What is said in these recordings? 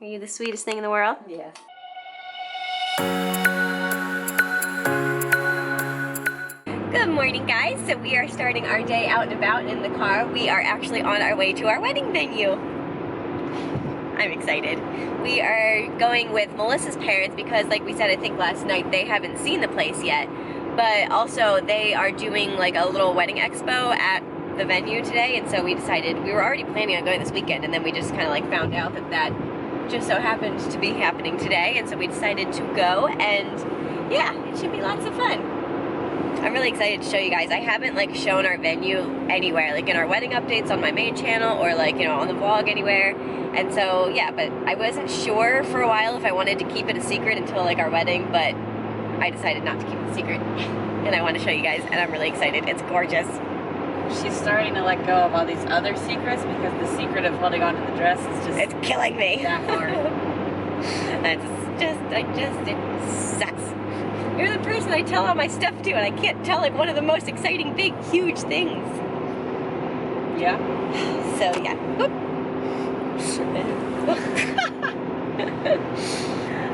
Are you the sweetest thing in the world? Yes. Good morning, guys. So we are starting our day out and about in the car. We are actually on our way to our wedding venue. I'm excited. We are going with Melissa's parents because, like we said, I think last night, they haven't seen the place yet. But also, they are doing like a little wedding expo at the venue today, and so we decided, we were already planning on going this weekend, and then we just kind of like found out that just so happened to be happening today, and so we decided to go, and yeah, it should be lots of fun. I'm really excited to show you guys. I haven't like shown our venue anywhere, like in our wedding updates on my main channel or like, you know, on the vlog anywhere. And so yeah, but I wasn't sure for a while if I wanted to keep it a secret until like our wedding, but I decided not to keep it a secret. And I want to show you guys, and I'm really excited. It's gorgeous. She's starting to let go of all these other secrets because the secret of holding on to the dress is just... It's killing me. That hard. It sucks. You're the person I tell all my stuff to, and I can't tell like one of the most exciting, big, huge things. Yeah. So yeah.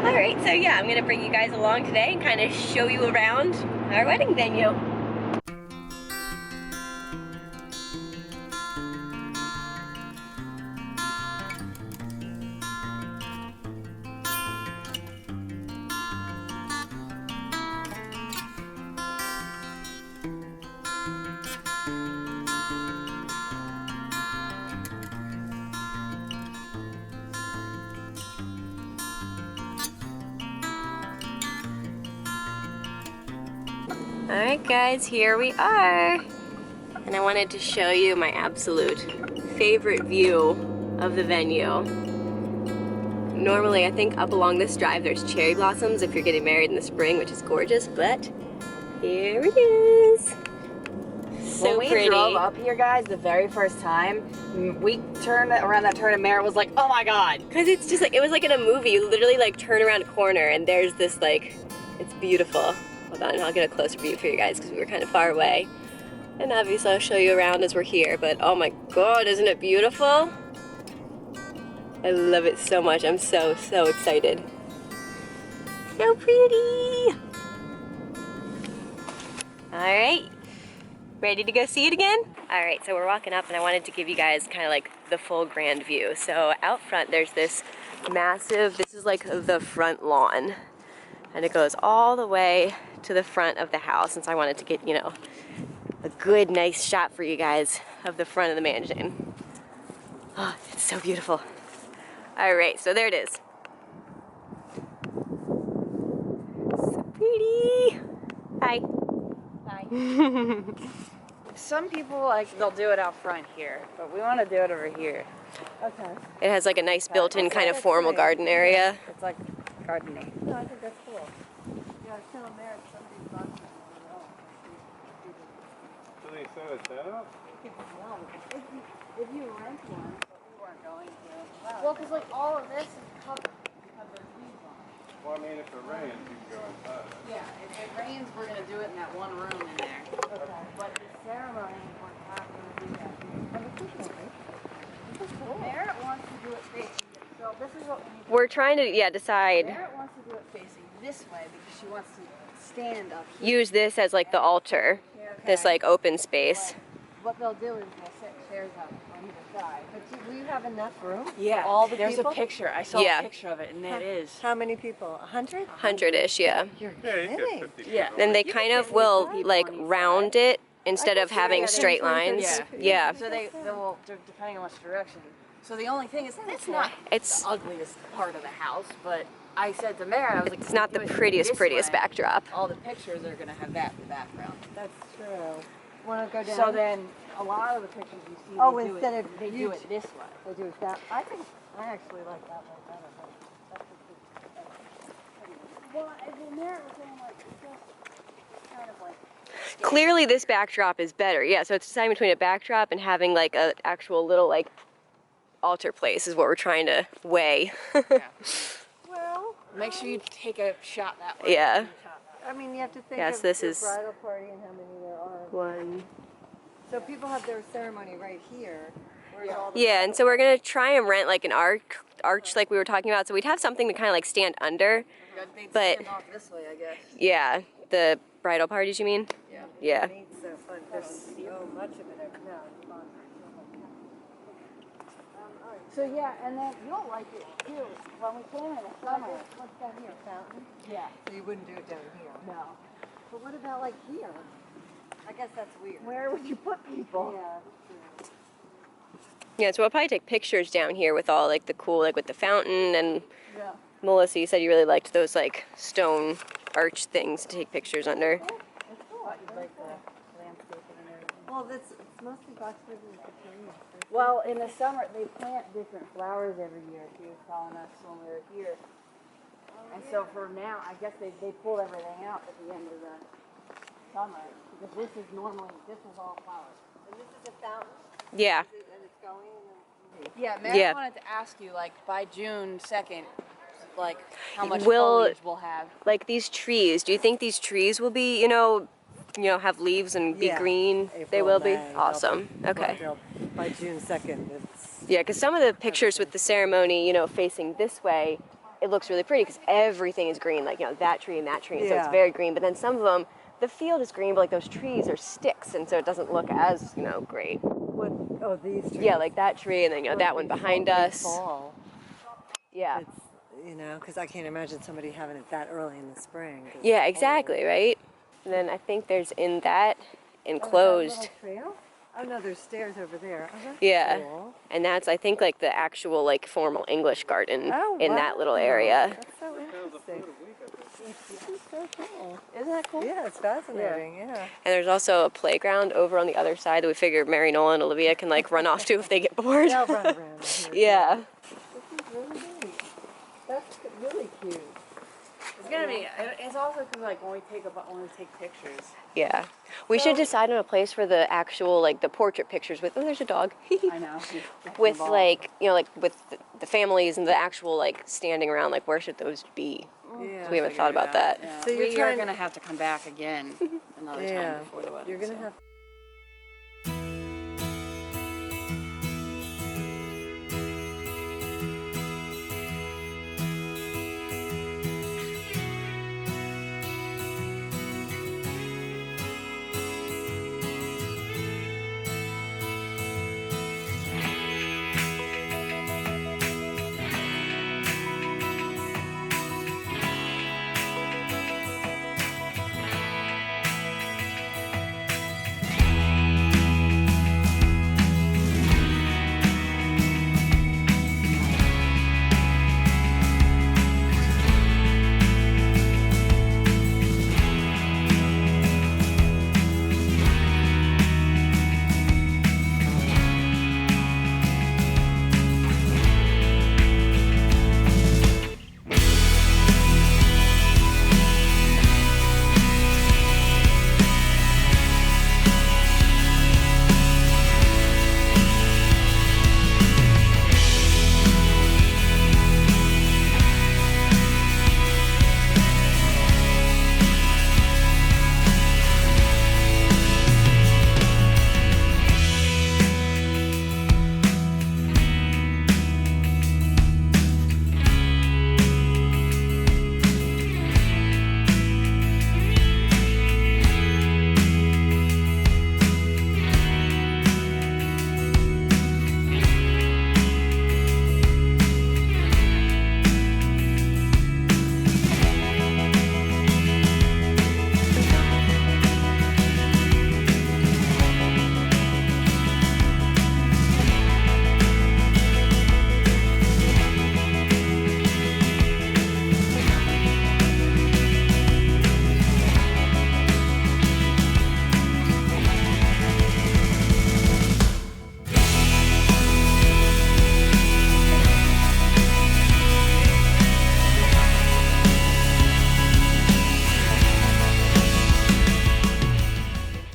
Alright, so yeah, I'm gonna bring you guys along today and kind of show you around our wedding venue. Alright guys, here we are. And I wanted to show you my absolute favorite view of the venue. Normally I think up along this drive there's cherry blossoms if you're getting married in the spring, which is gorgeous, but here it is. So when we pretty. drove up here, guys, the very first time, we turned around that turn and Merrit was like, oh my god. Because it's just like, it was like in a movie. You literally like turn around a corner and there's this like, it's beautiful. Hold on, I'll get a closer view for you guys because we were kind of far away. And obviously I'll show you around as we're here, but oh my god, isn't it beautiful? I love it so much. I'm so excited. So pretty. All right, ready to go see it again? All right, so we're walking up and I wanted to give you guys kind of like the full grand view. So out front, there's this massive, this is like the front lawn. And it goes all the way to the front of the house, since I wanted to get, you know, a good, nice shot for you guys of the front of the mansion. Oh, it's so beautiful. All right, so there it is. So pretty. Hi. Hi. Some people, like, they'll do it out front here, but we want to do it over here. Okay. It has like a nice built-in kind of formal garden area. It's like gardening. No, I think that's cool. Yeah, I sent a Merrit somebody's box. So they set a set up? If you rent one, But we weren't going to. well, because like all of this is covered because there's weeds on it. Well, I mean, if it rains, you can go inside. Yeah, if it rains, we're going to do it in that one room in there. Okay. But the ceremony, we're not going to do that. And the cooking, this is cool. Merrit wants to do it facing. So this is what we need to We're trying to, yeah, decide. Merrit wants to do it facing this way because she wants to stand up here. Use this as like the altar, this like open space. What they'll do is they'll set chairs up on either side. But will you have enough room? Yeah, For all the there's people? a picture. I saw Yeah. a picture of it, and it is. How many people? 100? 100-ish, yeah. You're Yeah, you kidding. get 50 Yeah. people. Then they kind of will like round it instead of having straight lines. Yeah. So they will, depending on which direction. So the only thing is, it's not It's the ugliest part of the house, but I said to Merrit, I was like, it's not the "Do it prettiest this way, backdrop. All the pictures are going to have that in the background. That's true. Want to go down? So then, a lot of the pictures you see, Oh, they do instead it, of they do huge. it this way. They do it that. I think I actually like that one better. But that's well, the Merrit was saying like it's just kind of like. Clearly this backdrop is better. Yeah, so it's deciding between a backdrop and having like an actual little like altar place is what we're trying to weigh. Well, Make sure you take a shot that way. Yeah. I mean, you have to think Yes, of this your is- bridal party and how many there are. One. So people have their ceremony right here, Yeah, and so we're gonna try and rent like an arch like we were talking about, so we'd have something to kind of like stand under. But Stand off this way, I guess. yeah, the bridal parties, you mean? Yeah. Yeah. So fun. There's so much of it over now. So yeah, and then you'll like it too. When we came in the summer. What's down here, fountain? Yeah. So you wouldn't do it down here. No. But what about like here? I guess that's weird. Where would you put people? Yeah, that's true. Yeah, so we'll probably take pictures down here with all like the cool, like with the fountain, and Yeah. Melissa, you said you really liked those like stone arch things to take pictures under. It's cool. You'd like the landscaping and everything. Well, it's mostly boxwoods and petunias. Well, in the summer they plant different flowers every year. She was telling us when we were here. And so for now, I guess they pulled everything out at the end of the summer because this is all flowers. And this is a fountain, Yeah. and it's going. Yeah, Mary Yeah. wanted to ask you, like, by June 2nd, like, how much Will- foliage we'll have. Like these trees, do you think these trees will be, have leaves and be green? They will be? Awesome. Okay. By June 2nd, it's... Yeah, because some of the pictures with the ceremony, facing this way, it looks really pretty because everything is green, like, that tree and that tree, so it's Yeah. very green. But then some of them, the field is green, but like those trees are sticks, and so it doesn't look as, great. What? Oh, these trees. Yeah, like that tree, and then, that one behind us. Fall. Yeah. It's, because I can't imagine somebody having it that early in the spring. 'Cause Yeah, it's exactly, right? And then I think there's in that enclosed. Trail? Oh no, there's stairs over there. Oh, that's Yeah. cool. And that's, I think, like the actual, like, formal English garden Oh, in that little area. That's so interesting. This is so cool. Isn't that cool? Yeah, it's fascinating. Yeah. And there's also a playground over on the other side that we figure Mary, Nola, and Olivia can, like, run off to if they get bored. They'll run around here. Yeah. This is really neat. That's really cute. It's gonna be. It's also because like when we take pictures. Yeah. We should decide on a place for the actual, like, the portrait pictures with, oh, there's a dog. I know. With, like, like, with the families and the actual, like, standing around, like, where should those be? Yeah. We haven't thought about that. Yeah. So you're we are trying- gonna have to come back again another Yeah. time before the wedding. You're gonna so. have.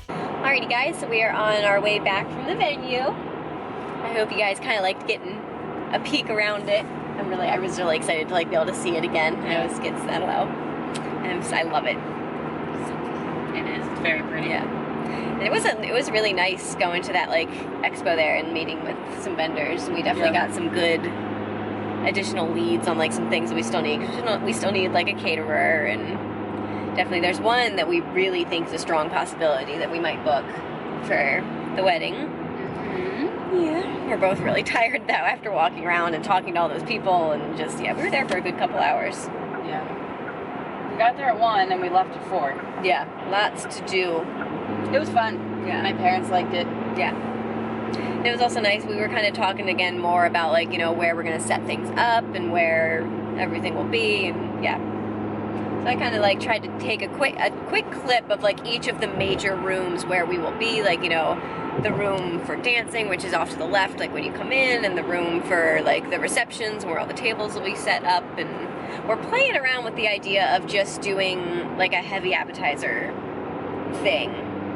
Alrighty guys, so we are on our way back from the venue. I hope you guys kind of liked getting a peek around it. I was really excited to be able to see it again. I always get that out. And I love it. It is. It's very pretty. Yeah. It was really nice going to that like expo there and meeting with some vendors. We definitely got some good additional leads on like some things that we still need. 'Cause we still need like a caterer, and definitely there's one that we really think is a strong possibility that we might book for the wedding. Yeah, we're both really tired though after walking around and talking to all those people, and just we were there for a good couple hours. Yeah. We got there at 1 and we left at 4. Yeah, lots to do. It was fun. Yeah. My parents liked it. Yeah. And it was also nice, we were kind of talking again more about like, you know, where we're going to set things up and where everything will be, and yeah. So I kind of like tried to take a quick clip of like each of the major rooms where we will be, like, you know, the room for dancing, which is off to the left, like when you come in, and the room for like the receptions where all the tables will be set up. And we're playing around with the idea of just doing like a heavy appetizer thing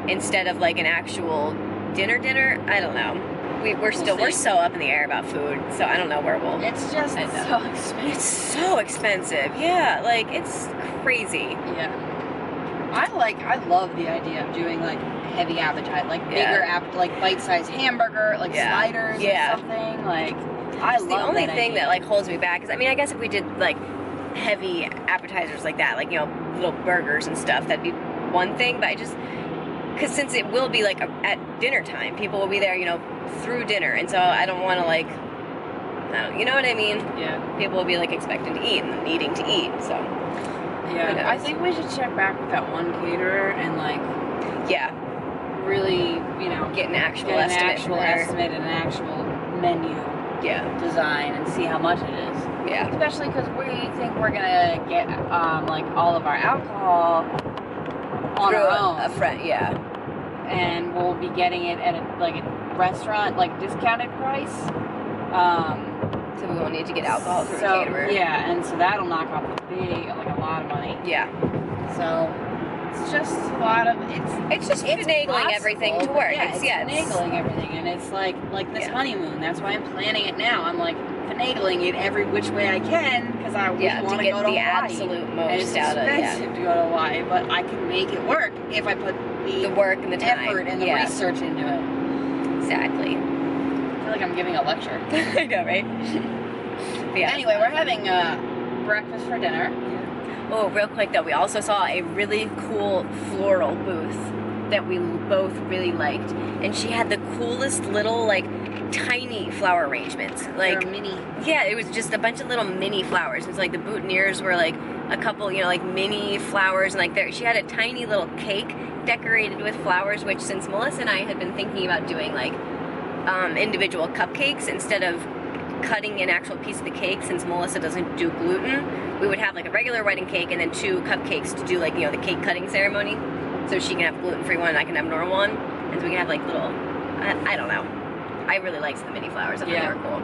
instead of like an actual dinner. I don't know. We're so up in the air about food, so I don't know where we'll. It's just so expensive. It's so expensive. Yeah, like it's crazy. Yeah. I love the idea of doing like heavy appetite, like bigger like bite-sized hamburger, like sliders or something. Like I love the only that thing idea. that like holds me back is, I mean, I guess if we did like heavy appetizers like that, like, you know, little burgers and stuff, that'd be one thing. But I just, because since it will be like at dinner time, people will be there, you know, through dinner, and so I don't want to like, you know what I mean? Yeah. People will be like expecting to eat and needing to eat, so. Yeah. I think we should check back with that one caterer and like. Yeah. Really, you know, get an actual estimate and an actual menu design and see how much it is. Yeah. Especially because we think we're gonna get like all of our alcohol on through our own. A friend, and we'll be getting it at a restaurant, like discounted price. So we won't need to get alcohol through a caterer. Yeah, and so that'll knock off a lot of money. Yeah. So it's just a lot of it's just finagling everything to work. Yeah, it's finagling everything, and it's like this honeymoon. That's why I'm planning it now. I'm like finagling it every which way I can because I want to go to Hawaii. The absolute most and it's out of it. expensive to go to Hawaii, but I can make it work if I put the work and the time, effort and the research into it. Exactly. I feel like I'm giving a lecture. I know, right? Anyway, we're having breakfast for dinner. Oh, real quick though, we also saw a really cool floral booth that we both really liked, and she had the coolest little like tiny flower arrangements, like mini. Yeah, it was just a bunch of little mini flowers. It's like the boutonnieres were like a couple, you know, like mini flowers, and like she had a tiny little cake decorated with flowers. Which, since Melissa and I had been thinking about doing like individual cupcakes instead of cutting an actual piece of the cake, since Melissa doesn't do gluten, we would have like a regular wedding cake and then 2 cupcakes to do like, you know, the cake cutting ceremony. So she can have gluten-free one and I can have normal one. And so we can have like little, I don't know. I really liked the mini flowers. I thought they were cool.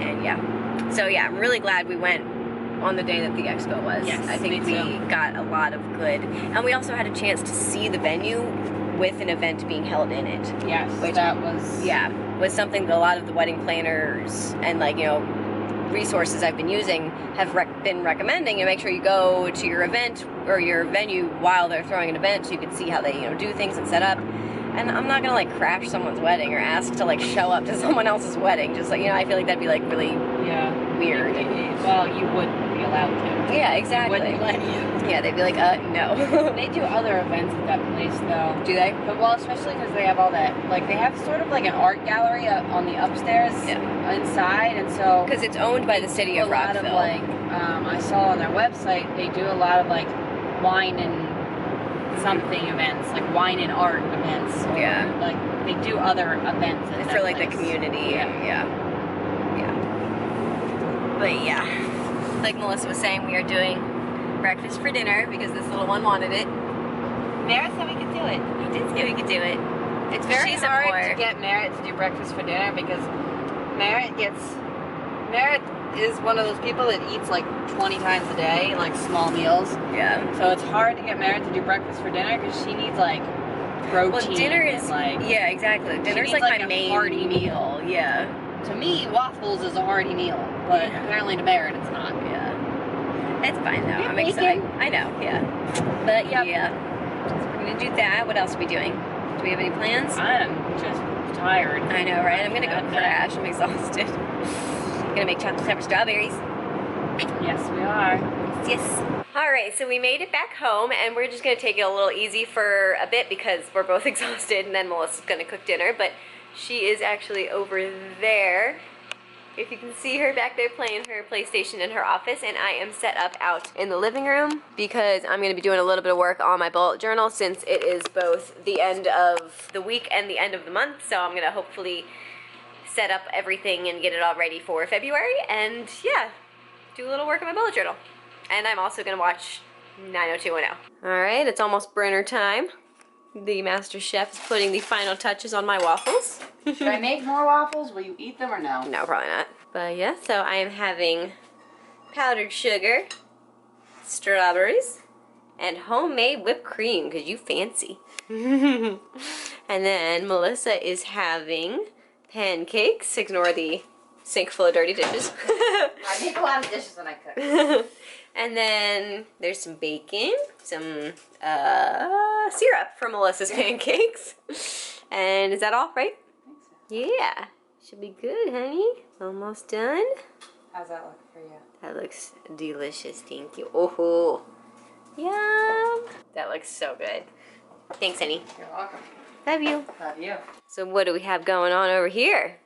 And so I'm really glad we went on the day that the expo was. Yes, I think we got a lot of good. And we also had a chance to see the venue with an event being held in it. Yes, which that was... was something that a lot of the wedding planners and like, you know, resources I've been using have been recommending. And make sure you go to your event or your venue while they're throwing an event so you can see how they, you know, do things and set up. And I'm not gonna like crash someone's wedding or ask to like show up to someone else's wedding. Just like, you know, I feel like that'd be like really weird. Well, you wouldn't be allowed to. Yeah, exactly. Wouldn't let you. Yeah, they'd be like, no. They do other events at that place though. Do they? But well, especially because they have all that, like they have sort of like an art gallery on the upstairs inside, and so because it's owned by the city of Rockville. A lot of like, I saw on their website they do a lot of like wine and something events, like wine and art events. Or like they do other events at for like the community. But like Melissa was saying, we are doing breakfast for dinner because this little one wanted it. Merrit said we could do it. He did say we could do it. It's very hard to get Merrit to do breakfast for dinner because Merrit is one of those people that eats like 20 times a day, like small meals. Yeah. So it's hard to get Merrit to do breakfast for dinner because she needs like protein. Well, dinner is like exactly. Dinner's like my main hearty meal. Yeah. To me, waffles is a hearty meal, but apparently to Merrit it's not. Yeah. It's fine though. I'm excited. I know. Yeah. But we're gonna do that. What else are we doing? Do we have any plans? I'm just tired. I know, right? I'm gonna go crash. I'm exhausted. Gonna make chocolate covered strawberries. Yes, we are. Yes. All right, so we made it back home, and we're just gonna take it a little easy for a bit because we're both exhausted, and then Melissa's gonna cook dinner. But she is actually over there. If you can see her back there playing her PlayStation in her office, and I am set up out in the living room because I'm going to be doing a little bit of work on my bullet journal since it is both the end of the week and the end of the month. So I'm going to hopefully set up everything and get it all ready for February, and yeah, do a little work on my bullet journal. And I'm also going to watch 90210. All right, it's almost burner time. The master chef is putting the final touches on my waffles. Should I make more waffles? Will you eat them or no? No, probably not. But yeah, so I am having powdered sugar, strawberries, and homemade whipped cream, because you fancy. And then Melissa is having pancakes. Ignore the sink full of dirty dishes. I make a lot of dishes when I cook. And then there's some bacon, some syrup for Melissa's pancakes. And is that all, right? I think so. Yeah. Should be good, honey. Almost done. How's that look for you? That looks delicious, thank you. Oh, yum. That looks so good. Thanks, honey. You're welcome. Love you. Love you. So what do we have going on over here?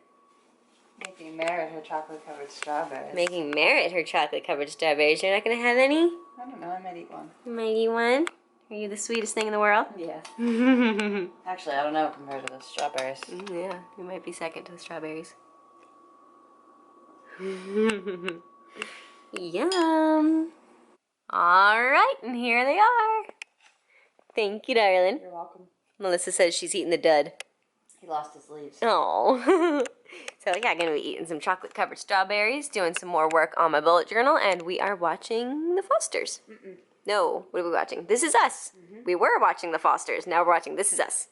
Making Merrit her chocolate-covered strawberries. Making Merrit her chocolate-covered strawberries. You're not going to have any? I don't know, I might eat one. You might eat one? Are you the sweetest thing in the world? Yes. Yeah, Actually, I don't know compared to the strawberries. you might be second to the strawberries. Yum. All right, and here they are. Thank you, darling. You're welcome. Melissa says she's eating the dud. He lost his leaves. Oh. So yeah, gonna be eating some chocolate-covered strawberries, doing some more work on my bullet journal, and we are watching The Fosters. No, what are we watching? This Is Us. We were watching The Fosters. Now we're watching This Is Us.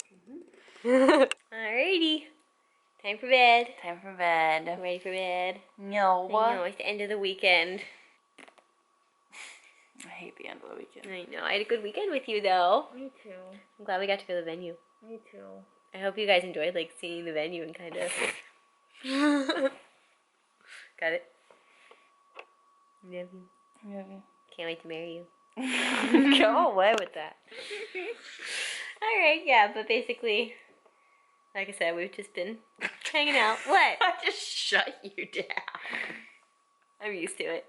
Alrighty. Time for bed. Time for bed. Ready for bed? No. I know, it's the end of the weekend. I hate the end of the weekend. I know. I had a good weekend with you, though. Me too. I'm glad we got to go to the venue. Me too. I hope you guys enjoyed, like, seeing the venue and kind of... Got it? Love you. Can't wait to marry you. Go away with that. Alright, yeah, but basically, like I said, we've just been hanging out. What? I just shut you down. I'm used to it.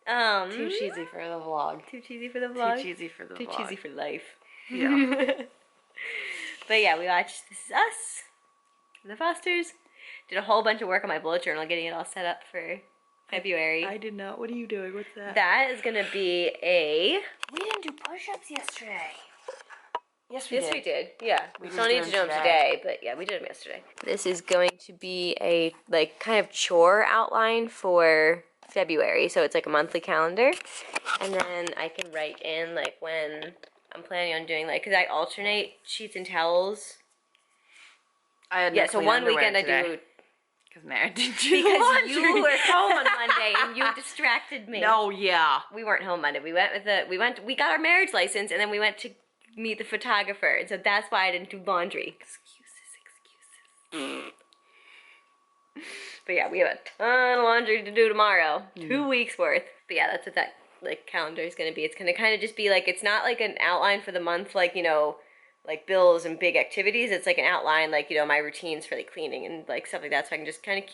Too cheesy for the vlog. Too cheesy for the vlog? Too cheesy for the Too vlog. cheesy for life. Yeah. But yeah, we watched This Is Us, The Fosters, did a whole bunch of work on my bullet journal, getting it all set up for February. I did not. What are you doing? What's that? That is gonna be a... We didn't do push-ups yesterday. Yes, Yes, we did. Yeah, we still need to do them today. today, but yeah, we did them yesterday. This is going to be a like kind of chore outline for February, so it's like a monthly calendar, and then I can write in like when I'm planning on doing like because I alternate sheets and towels. I had Yeah, so one weekend I do because Merrit didn't do because you were home on Monday and you distracted me. No, yeah. We weren't home Monday. We got our marriage license and then we went to meet the photographer, and so that's why I didn't do laundry. Excuses. But yeah, we have a ton of laundry to do tomorrow. 2 weeks worth. But yeah, that's what that like calendar is gonna be. It's gonna kind of just be like, it's not like an outline for the month, like, you know, like bills and big activities. It's like an outline, like, you know, my routines for like cleaning and like stuff like that, so I can just kind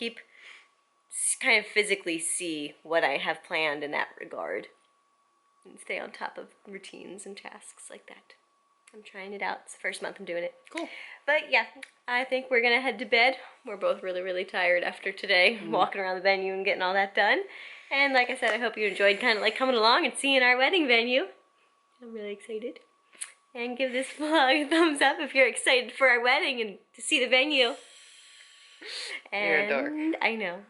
of physically see what I have planned in that regard and stay on top of routines and tasks like that. I'm trying it out. It's the first month I'm doing it. Cool. But yeah, I think we're gonna head to bed. We're both really, really tired after today, walking around the venue and getting all that done. And like I said, I hope you enjoyed kind of like coming along and seeing our wedding venue. I'm really excited. And give this vlog a thumbs up if you're excited for our wedding and to see the venue. And You're a dork. I know.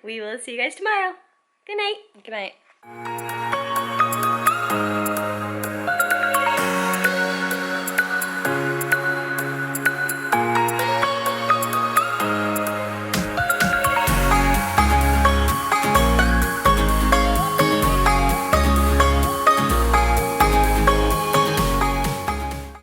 We will see you guys tomorrow. Good night. Good night.